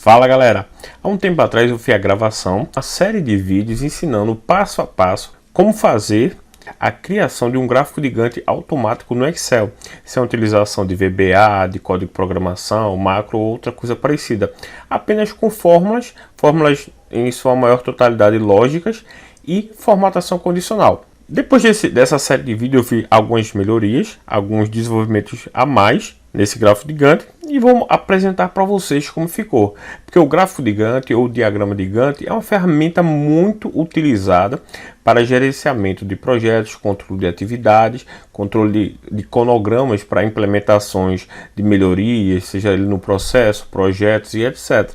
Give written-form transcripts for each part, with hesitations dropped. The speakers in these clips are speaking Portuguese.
Fala galera, há um tempo atrás eu fiz a gravação, uma série de vídeos ensinando passo a passo como fazer a criação de um gráfico gigante automático no Excel, sem a utilização de VBA, de código de programação, macro ou outra coisa parecida, apenas com fórmulas em sua maior totalidade lógicas e formatação condicional. Depois dessa série de vídeos eu fiz algumas melhorias, alguns desenvolvimentos a mais nesse gráfico gigante e vou apresentar para vocês como ficou. Porque o gráfico gigante ou diagrama gigante é uma ferramenta muito utilizada para gerenciamento de projetos, controle de atividades, controle de cronogramas para implementações de melhorias, seja ele no processo, projetos e etc.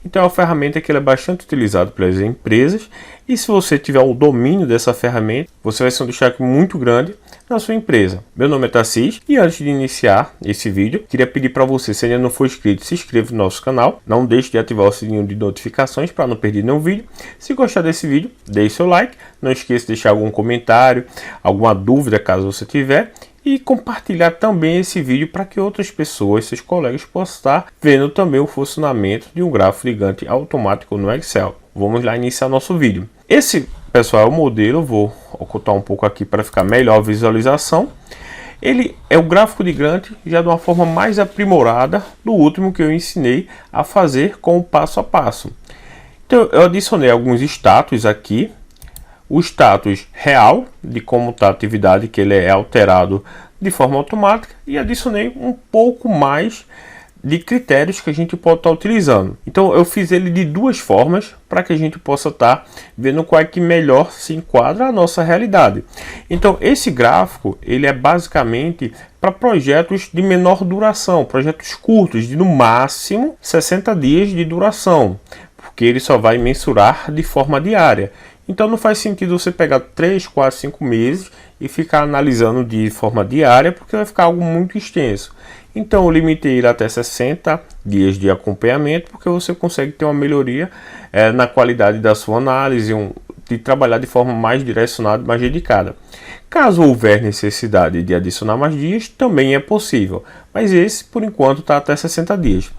Então é uma ferramenta que é bastante utilizada pelas empresas e se você tiver o domínio dessa ferramenta, você vai ser um destaque muito grande na sua empresa. Meu nome é Tassis e antes de iniciar esse vídeo, queria pedir para você, se ainda não for inscrito, se inscreva no nosso canal. Não deixe de ativar o sininho de notificações para não perder nenhum vídeo. Se gostar desse vídeo, deixe seu like. Não esqueça de deixar algum comentário, alguma dúvida caso você tiver. E compartilhar também esse vídeo para que outras pessoas, seus colegas, possam estar vendo também o funcionamento de um gráfico gigante automático no Excel. Vamos lá iniciar nosso vídeo. Esse, pessoal, é o modelo. Vou ocultar um pouco aqui para ficar melhor a visualização. Ele é o gráfico gigante já de uma forma mais aprimorada do último que eu ensinei a fazer com o passo a passo. Então eu adicionei alguns status aqui. O status real de como está a atividade, que ele é alterado de forma automática, e adicionei um pouco mais de critérios que a gente pode estar utilizando. Então eu fiz ele de duas formas para que a gente possa estar vendo qual é que melhor se enquadra a nossa realidade. Então esse gráfico ele é basicamente para projetos de menor duração, projetos curtos de no máximo 60 dias de duração, porque ele só vai mensurar de forma diária. Então não faz sentido você pegar 3, 4, 5 meses e ficar analisando de forma diária, porque vai ficar algo muito extenso. Então eu limitei ele até 60 dias de acompanhamento, porque você consegue ter uma melhoria na qualidade da sua análise, de trabalhar de forma mais direcionada, mais dedicada. Caso houver necessidade de adicionar mais dias, também é possível, mas esse por enquanto está até 60 dias.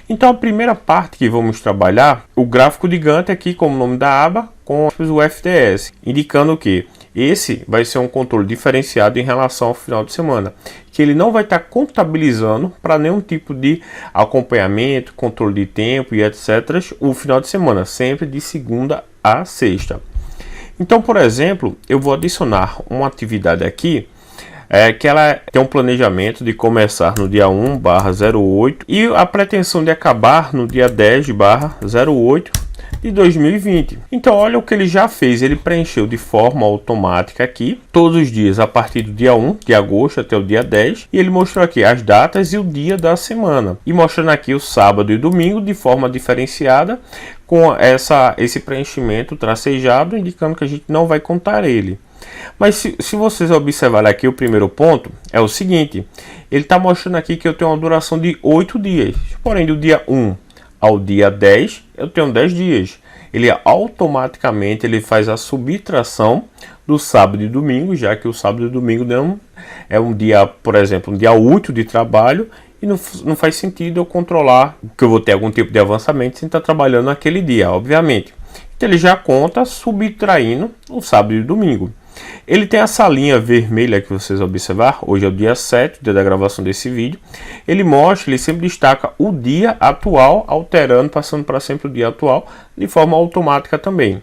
Então a primeira parte que vamos trabalhar, o gráfico gigante aqui como nome da aba, com o FTS, indicando que esse vai ser um controle diferenciado em relação ao final de semana, que ele não vai estar contabilizando para nenhum tipo de acompanhamento, controle de tempo e etc. o final de semana, sempre de segunda a sexta. Então, por exemplo, eu vou adicionar uma atividade aqui, que ela tem um planejamento de começar no dia 1/08 e a pretensão de acabar no dia 10/08 de 2020. Então olha o que ele já fez, ele preencheu de forma automática aqui, todos os dias a partir do dia 1 de agosto até o dia 10, e ele mostrou aqui as datas e o dia da semana, e mostrando aqui o sábado e domingo de forma diferenciada, com esse preenchimento tracejado, indicando que a gente não vai contar ele. Mas se vocês observarem aqui, o primeiro ponto é o seguinte, ele está mostrando aqui que eu tenho uma duração de 8 dias, porém do dia 1 ao dia 10 eu tenho 10 dias. Ele automaticamente ele faz a subtração do sábado e domingo, já que o sábado e domingo não é um dia, por exemplo, um dia útil de trabalho, e não faz sentido eu controlar que eu vou ter algum tipo de avançamento sem estar trabalhando naquele dia, obviamente. Então ele já conta subtraindo o sábado e domingo. Ele tem essa linha vermelha que vocês observar, hoje é o dia 7, dia da gravação desse vídeo. Ele mostra, ele sempre destaca o dia atual, alterando, passando para sempre o dia atual, de forma automática também.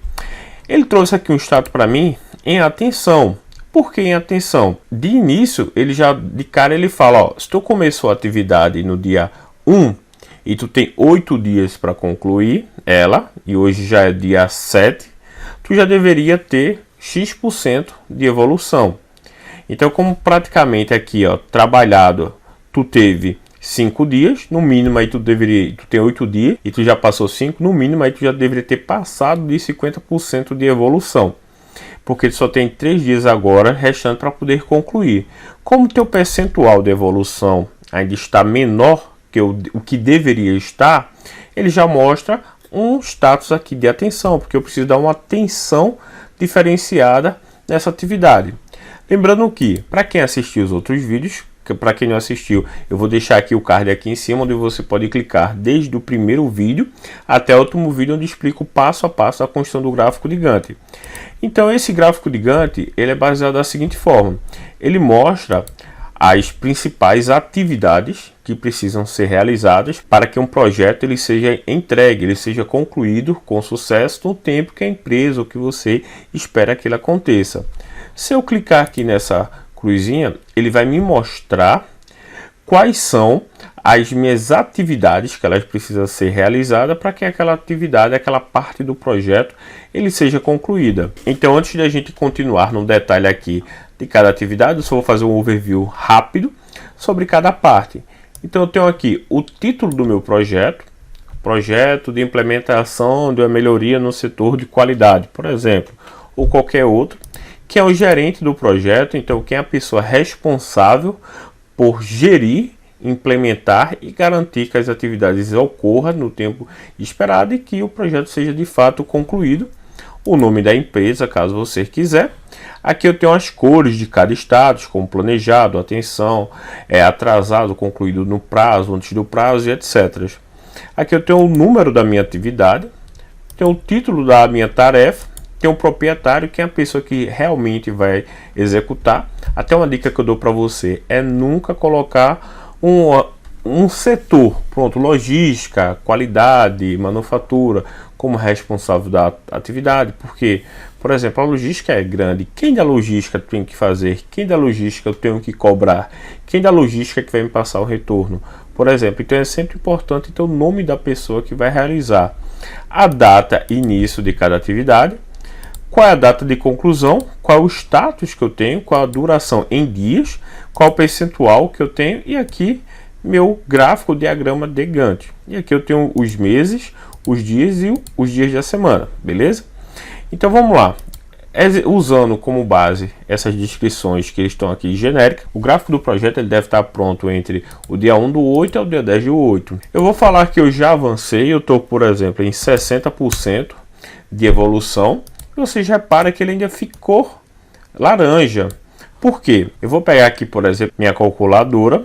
Ele trouxe aqui um status para mim em atenção. Por que em atenção? De início, ele já de cara ele fala, ó, se tu começou a atividade no dia 1 e tu tem 8 dias para concluir ela, e hoje já é dia 7, tu já deveria ter X% de evolução. Então, como praticamente aqui, ó, trabalhado, tu teve 5 dias, no mínimo aí tu tem 8 dias, e tu já passou 5, no mínimo aí tu já deveria ter passado de 50% de evolução. Porque tu só tem 3 dias agora restando para poder concluir. Como teu percentual de evolução ainda está menor que o que deveria estar, ele já mostra um status aqui de atenção, porque eu preciso dar uma atenção diferenciada nessa atividade. Lembrando que, para quem assistiu os outros vídeos, para quem não assistiu, eu vou deixar aqui o card aqui em cima, onde você pode clicar desde o primeiro vídeo até o último vídeo, onde explico passo a passo a construção do gráfico de Gantt. Então esse gráfico de Gantt, ele é baseado da seguinte forma: ele mostra as principais atividades que precisam ser realizadas para que um projeto ele seja entregue, ele seja concluído com sucesso no tempo que a empresa ou que você espera que ele aconteça. Se eu clicar aqui nessa cruzinha, ele vai me mostrar quais são as minhas atividades que elas precisam ser realizadas para que aquela atividade, aquela parte do projeto, ele seja concluída. Então, antes de a gente continuar no detalhe aqui de cada atividade, eu só vou fazer um overview rápido sobre cada parte. Então, eu tenho aqui o título do meu projeto, projeto de implementação de uma melhoria no setor de qualidade, por exemplo, ou qualquer outro, que é o gerente do projeto. Então, quem é a pessoa responsável por gerir, implementar e garantir que as atividades ocorram no tempo esperado e que o projeto seja de fato concluído. O nome da empresa, caso você quiser. Aqui eu tenho as cores de cada status, como planejado, atenção, atrasado, concluído no prazo, antes do prazo e etc. Aqui eu tenho o número da minha atividade, tenho o título da minha tarefa, tem um proprietário, que é a pessoa que realmente vai executar. Até uma dica que eu dou para você é nunca colocar um setor, pronto, logística, qualidade, manufatura, como responsável da atividade, porque, por exemplo, a logística é grande. Quem da logística tem que fazer? Quem da logística eu tenho que cobrar? Quem da logística que vai me passar o retorno? Por exemplo, então é sempre importante ter o nome da pessoa que vai realizar, a data e início de cada atividade, qual é a data de conclusão, qual é o status que eu tenho, qual a duração em dias, qual o percentual que eu tenho, e aqui meu gráfico, diagrama de Gantt. E aqui eu tenho os meses, os dias e os dias da semana, beleza? Então vamos lá. Usando como base essas descrições que estão aqui genéricas, o gráfico do projeto ele deve estar pronto entre o dia 1/8 ao dia 10/8. Eu vou falar que eu já avancei, eu estou, por exemplo, em 60% de evolução. Você já repara que ele ainda ficou laranja. Por quê? Eu vou pegar aqui, por exemplo, minha calculadora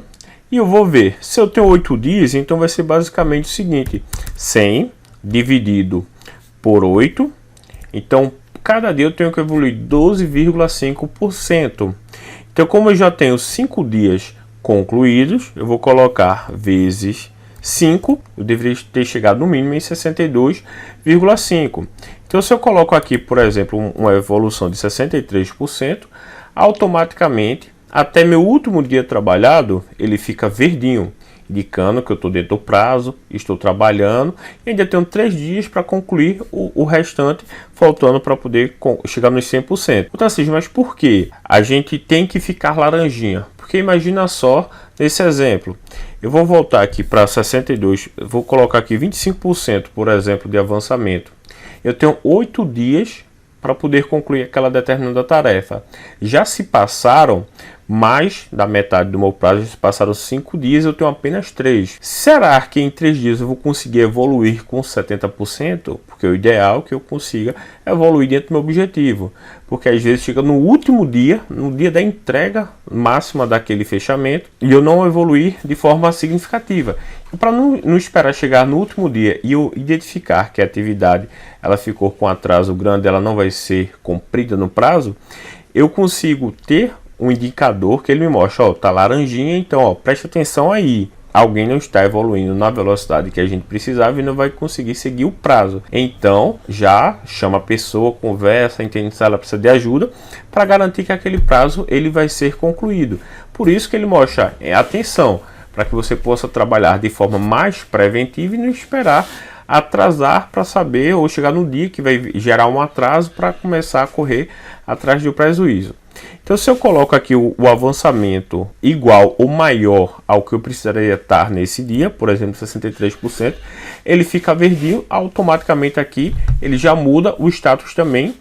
e eu vou ver. Se eu tenho 8 dias, então vai ser basicamente o seguinte: 100 dividido por 8. Então, cada dia eu tenho que evoluir 12,5%. Então, como eu já tenho 5 dias concluídos, eu vou colocar vezes 5, eu deveria ter chegado no mínimo em 62,5. Então, se eu coloco aqui, por exemplo, uma evolução de 63%, automaticamente, até meu último dia trabalhado, ele fica verdinho, indicando que eu estou dentro do prazo, estou trabalhando, e ainda tenho 3 dias para concluir o restante, faltando para poder chegar nos 100%. Então, assim, mas por que a gente tem que ficar laranjinha? Porque imagina só, nesse exemplo, eu vou voltar aqui para 62, vou colocar aqui 25%, por exemplo, de avançamento. Eu tenho 8 dias para poder concluir aquela determinada tarefa. Já se passaram mais da metade do meu prazo, já se passaram 5 dias, eu tenho apenas 3. Será que em 3 dias eu vou conseguir evoluir com 70%? Porque o ideal é que eu consiga evoluir dentro do meu objetivo. Porque às vezes chega no último dia, no dia da entrega máxima daquele fechamento, e eu não evoluir de forma significativa. Para não esperar chegar no último dia e eu identificar que a atividade ela ficou com atraso grande, ela não vai ser cumprida no prazo, eu consigo ter um indicador que ele me mostra, ó, tá laranjinha, então, ó, preste atenção aí. Alguém não está evoluindo na velocidade que a gente precisava e não vai conseguir seguir o prazo. Então, já chama a pessoa, conversa, entende se ela precisa de ajuda para garantir que aquele prazo ele vai ser concluído. Por isso que ele mostra atenção, para que você possa trabalhar de forma mais preventiva e não esperar atrasar para saber ou chegar no dia que vai gerar um atraso para começar a correr atrás do prejuízo. Então, se eu coloco aqui o avançamento igual ou maior ao que eu precisaria estar nesse dia, por exemplo, 63%, ele fica verdinho, automaticamente aqui ele já muda o status também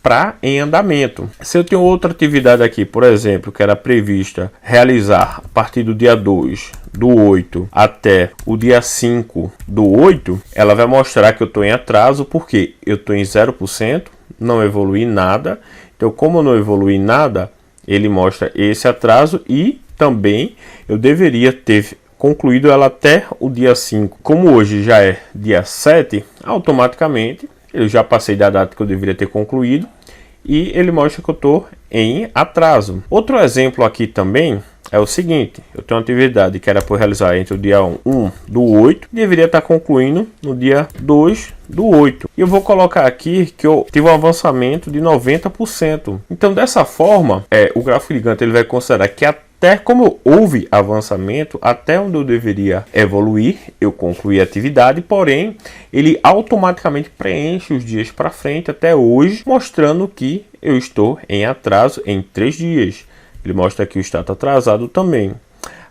para em andamento. Se eu tenho outra atividade aqui, por exemplo, que era prevista realizar a partir do dia 2 do 8 até o dia 5 do 8, ela vai mostrar que eu estou em atraso, porque eu estou em 0%, não evolui nada. Então, como eu não evolui nada, ele mostra esse atraso e também eu deveria ter concluído ela até o dia 5. Como hoje já é dia 7, automaticamente eu já passei da data que eu deveria ter concluído e ele mostra que eu estou em atraso. Outro exemplo aqui também é o seguinte: eu tenho uma atividade que era para realizar entre o dia 1 do 8, deveria estar concluindo no dia 2 do 8. E eu vou colocar aqui que eu tive um avançamento de 90%. Então, dessa forma, o gráfico de Gantt ele vai considerar que até como houve avançamento, até onde eu deveria evoluir, eu concluí a atividade, porém, ele automaticamente preenche os dias para frente até hoje, mostrando que eu estou em atraso em 3 dias. Ele mostra aqui o status atrasado também.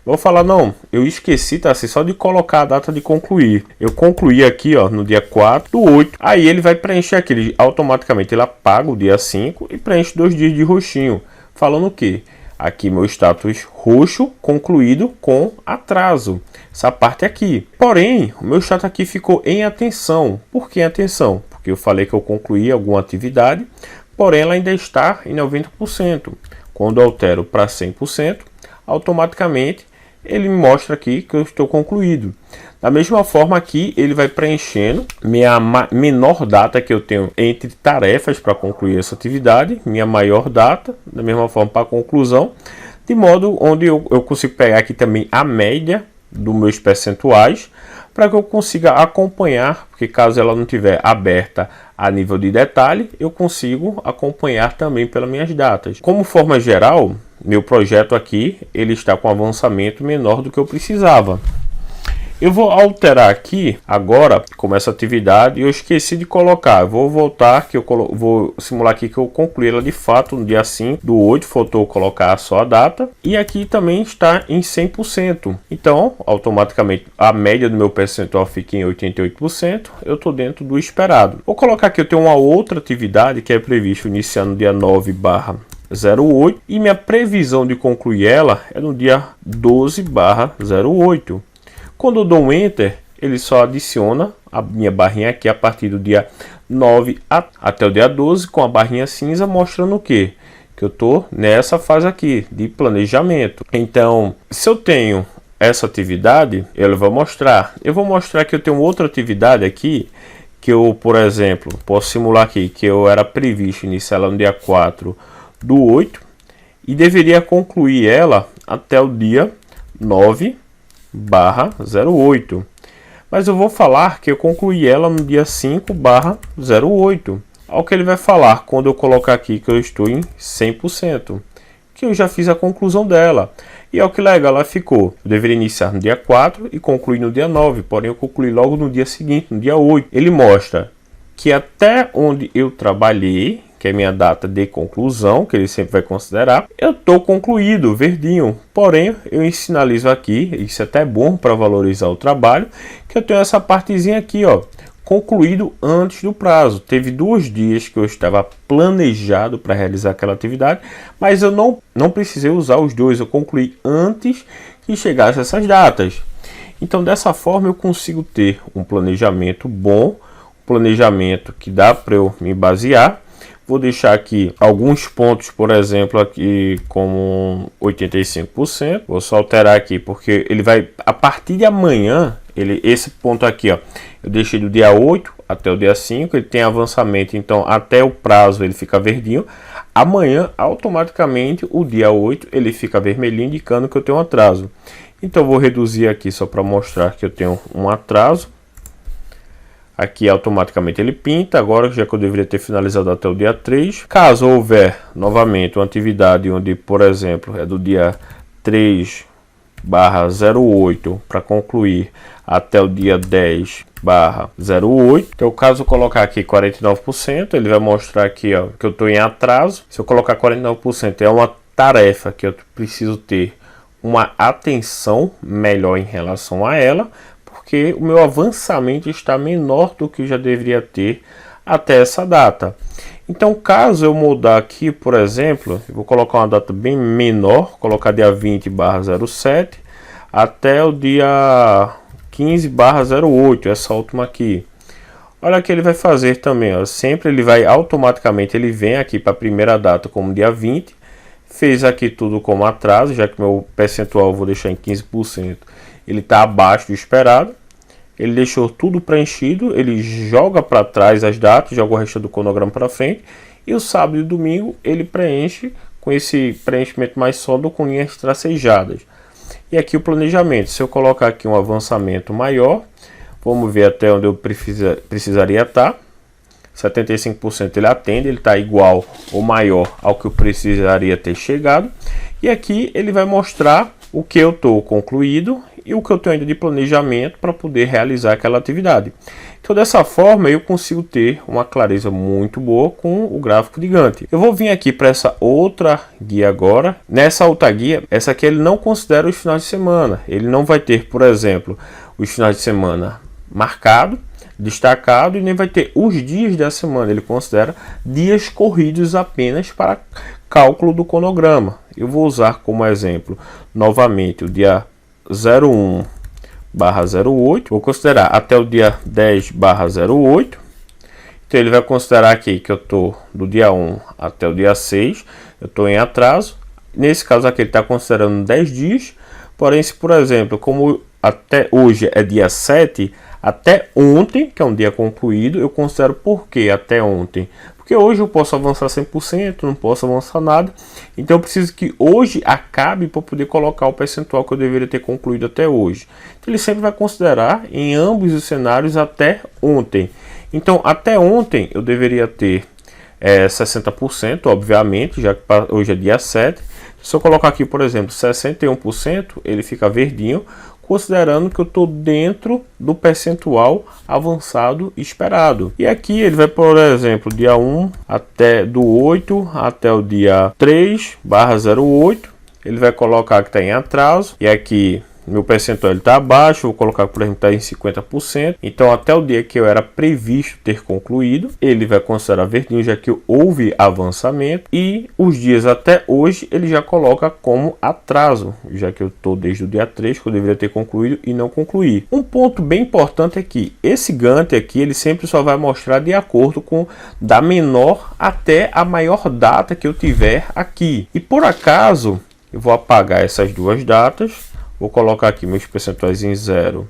Vou falar, não, eu esqueci, tá assim, só de colocar a data de concluir. Eu concluí aqui, ó, no dia 4 do 8. Aí ele vai preencher aqui, ele, automaticamente ele apaga o dia 5 e preenche 2 dias de roxinho. Falando o quê? Aqui meu status roxo concluído com atraso. Essa parte aqui. Porém, o meu status aqui ficou em atenção. Por que em atenção? Porque eu falei que eu concluí alguma atividade, porém ela ainda está em 90%. Quando eu altero para 100%, automaticamente ele me mostra aqui que eu estou concluído. Da mesma forma aqui, ele vai preenchendo minha menor data que eu tenho entre tarefas para concluir essa atividade, minha maior data, da mesma forma para a conclusão, de modo onde eu consigo pegar aqui também a média dos meus percentuais, para que eu consiga acompanhar, porque caso ela não estiver aberta a nível de detalhe, eu consigo acompanhar também pelas minhas datas. Como forma geral, meu projeto aqui ele está com avançamento menor do que eu precisava. Eu vou alterar aqui agora, como essa atividade, eu esqueci de colocar. Eu vou voltar, que eu vou simular aqui que eu concluí ela de fato no dia 5 do 8, faltou colocar só a data. E aqui também está em 100%. Então, automaticamente, a média do meu percentual fica em 88%. Eu estou dentro do esperado. Vou colocar aqui, eu tenho uma outra atividade que é prevista iniciando no dia 9/08. E minha previsão de concluir ela é no dia 12/08. Quando eu dou um Enter, ele só adiciona a minha barrinha aqui a partir do dia 9 até o dia 12, com a barrinha cinza, mostrando o quê? Que eu estou nessa fase aqui de planejamento. Então, se eu tenho essa atividade, ele vai mostrar. Eu vou mostrar que eu tenho outra atividade aqui, que eu, por exemplo, posso simular aqui, que eu era previsto iniciar ela no dia 4 do 8, e deveria concluir ela até o dia 9/08, mas eu vou falar que eu concluí ela no dia 5/08. Ao que ele vai falar quando eu colocar aqui que eu estou em 100%, que eu já fiz a conclusão dela. E ao que legal, ela ficou. Eu deveria iniciar no dia 4 e concluir no dia 9, porém eu concluí logo no dia seguinte, no dia 8. Ele mostra que até onde eu trabalhei, que é minha data de conclusão, que ele sempre vai considerar, eu estou concluído, verdinho. Porém, eu sinalizo aqui, isso é até bom para valorizar o trabalho, que eu tenho essa partezinha aqui, ó, concluído antes do prazo. Teve 2 dias que eu estava planejado para realizar aquela atividade, mas eu não precisei usar os 2, eu concluí antes que chegasse essas datas. Então, dessa forma, eu consigo ter um planejamento bom, um planejamento que dá para eu me basear. Vou deixar aqui alguns pontos, por exemplo, aqui como 85%. Vou só alterar aqui, porque ele vai, a partir de amanhã, esse ponto aqui, ó, eu deixei do dia 8 até o dia 5, ele tem avançamento, então até o prazo ele fica verdinho. Amanhã, automaticamente, o dia 8, ele fica vermelhinho, indicando que eu tenho um atraso. Então, eu vou reduzir aqui só para mostrar que eu tenho um atraso. Aqui automaticamente ele pinta, agora já que eu deveria ter finalizado até o dia 3. Caso houver novamente uma atividade onde, por exemplo, é do dia 3/08 para concluir até o dia 10/08. Então, caso eu colocar aqui 49%, ele vai mostrar aqui, ó, que eu estou em atraso. Se eu colocar 49%, é uma tarefa que eu preciso ter uma atenção melhor em relação a ela, porque o meu avançamento está menor do que já deveria ter até essa data. Então, caso eu mudar aqui, por exemplo, eu vou colocar uma data bem menor, colocar dia 20/07 até o dia 15/08, essa última aqui. Olha o que ele vai fazer também, ó. Sempre ele vai automaticamente, ele vem aqui para a primeira data como dia 20, fez aqui tudo como atraso, já que meu percentual eu vou deixar em 15%, ele está abaixo do esperado. Ele deixou tudo preenchido, ele joga para trás as datas, joga o resto do cronograma para frente, e o sábado e domingo ele preenche com esse preenchimento mais sólido com linhas tracejadas. E aqui o planejamento, se eu colocar aqui um avançamento maior, vamos ver até onde eu precisaria estar. 75% ele atende, ele está igual ou maior ao que eu precisaria ter chegado. E aqui ele vai mostrar o que eu estou concluído e o que eu tenho ainda de planejamento para poder realizar aquela atividade. Então, dessa forma, eu consigo ter uma clareza muito boa com o gráfico de Gantt. Eu vou vir aqui para essa outra guia agora. Nessa outra guia, essa aqui ele não considera os finais de semana. Ele não vai ter, por exemplo, os finais de semana marcado, destacado, e nem vai ter os dias da semana. Ele considera dias corridos apenas para cálculo do cronograma. Eu vou usar como exemplo novamente o dia 01/08, vou considerar até o dia 10/08. Então ele vai considerar aqui que eu estou do dia 1 até o dia 6, eu estou em atraso. Nesse caso aqui ele está considerando 10 dias, porém se por exemplo, como até hoje é dia 7, até ontem, que é um dia concluído, eu considero por que até ontem? Porque hoje eu posso avançar 100%, não posso avançar nada. Então eu preciso que hoje acabe para poder colocar o percentual que eu deveria ter concluído até hoje. Então ele sempre vai considerar em ambos os cenários até ontem. Então até ontem eu deveria ter 60%, obviamente, já que hoje é dia 7. Se eu colocar aqui, por exemplo, 61%, ele fica verdinho, considerando que eu estou dentro do percentual avançado esperado. E aqui ele vai, por exemplo, dia 1 até do 8 até o dia 3/08, ele vai colocar que está em atraso, e aqui meu percentual está abaixo, vou colocar, por exemplo, está em 50%. Então, até o dia que eu era previsto ter concluído, ele vai considerar verdinho, já que houve avançamento. E os dias até hoje, ele já coloca como atraso, já que eu estou desde o dia 3, que eu deveria ter concluído e não concluí. Um ponto bem importante é que esse Gantt aqui, ele sempre só vai mostrar de acordo com da menor até a maior data que eu tiver aqui. E por acaso, eu vou apagar essas duas datas. Vou colocar aqui meus percentuais em zero.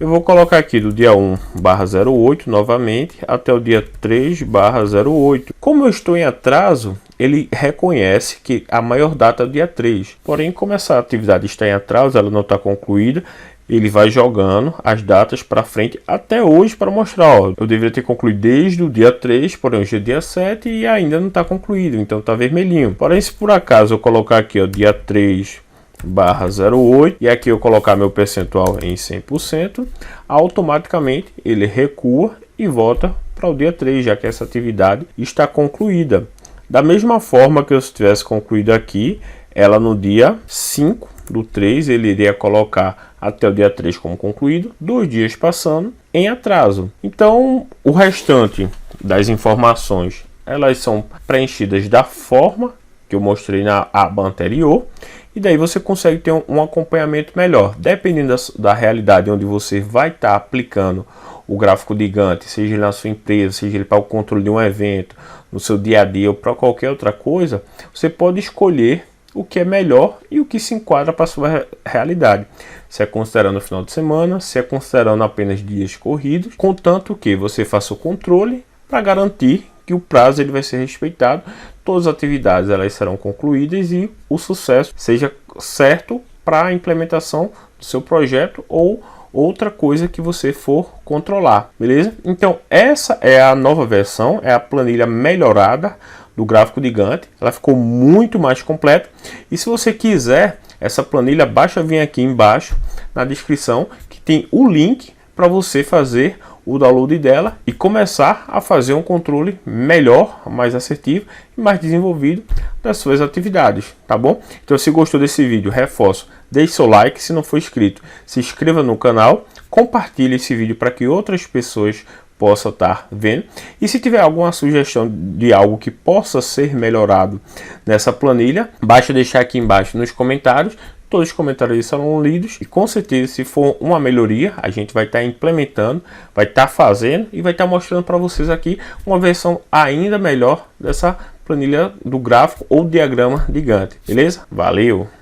Eu vou colocar aqui do dia 1/08 novamente até o dia 3/08. Como eu estou em atraso, ele reconhece que a maior data é o dia 3. Porém, como essa atividade está em atraso, ela não está concluída, ele vai jogando as datas para frente até hoje para mostrar, ó, eu deveria ter concluído desde o dia 3, porém hoje é dia 7 e ainda não está concluído, então está vermelhinho. Porém, se por acaso eu colocar aqui o dia 3/08 e aqui eu colocar meu percentual em 100%, automaticamente ele recua e volta para o dia 3, já que essa atividade está concluída. Da mesma forma que eu tivesse concluído aqui, ela no dia 5/3, ele iria colocar até o dia 3 como concluído, 2 dias passando em atraso. Então, o restante das informações, elas são preenchidas da forma que eu mostrei na aba anterior, e daí você consegue ter um acompanhamento melhor. Dependendo da realidade onde você vai estar aplicando o gráfico de Gantt, seja ele na sua empresa, seja ele para o controle de um evento, no seu dia a dia ou para qualquer outra coisa, você pode escolher o que é melhor e o que se enquadra para a sua realidade. Se é considerando o final de semana, se é considerando apenas dias corridos, contanto que você faça o controle para garantir que o prazo ele vai ser respeitado, todas as atividades elas serão concluídas e o sucesso seja certo para a implementação do seu projeto ou outra coisa que você for controlar, beleza? Então essa é a nova versão, é a planilha melhorada do gráfico de Gantt, ela ficou muito mais completa. E se você quiser essa planilha, basta vir aqui embaixo na descrição que tem o link para você fazer o download dela e começar a fazer um controle melhor, mais assertivo e mais desenvolvido das suas atividades, tá bom? Então, se gostou desse vídeo, reforço, deixe seu like, se não for inscrito, se inscreva no canal, compartilhe esse vídeo para que outras pessoas possam estar vendo, e se tiver alguma sugestão de algo que possa ser melhorado nessa planilha, basta deixar aqui embaixo nos comentários. Todos os comentários serão lidos e com certeza, se for uma melhoria, a gente vai estar implementando, vai estar fazendo e vai estar mostrando para vocês aqui uma versão ainda melhor dessa planilha do gráfico ou diagrama de Gantt, beleza? Valeu!